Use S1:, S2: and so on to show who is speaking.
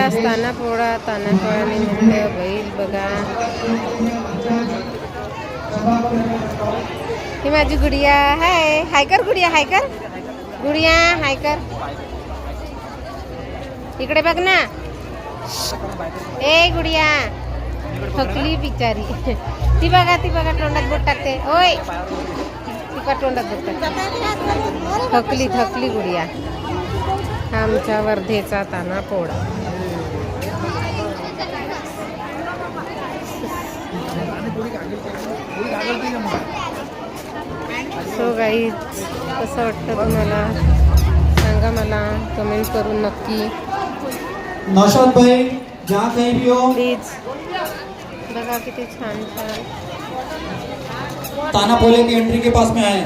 S1: आज तानापोळा निमित्त बैल बघा. ही माझी गुडिया. हाय हाय कर गुडिया, हाय कर गुडिया, हाय कर. इकडे बघ ना. ए गुडिया थकली बिचारी. ती बघा तोंडात बोट टाकते. ओय ती तोंडात बोट टाकते. थकली गुडिया. आमच्या वर्धेचा तानापोळा. सो गाईज कसं वाटतं तुम्हाला सांगा मला कमेंट करून नक्की.
S2: नौशाद भाई जहाँ कहीं भी हो
S1: प्लीज. बघा किती छान छान.
S2: तानापोले की एंट्री के पास में आए.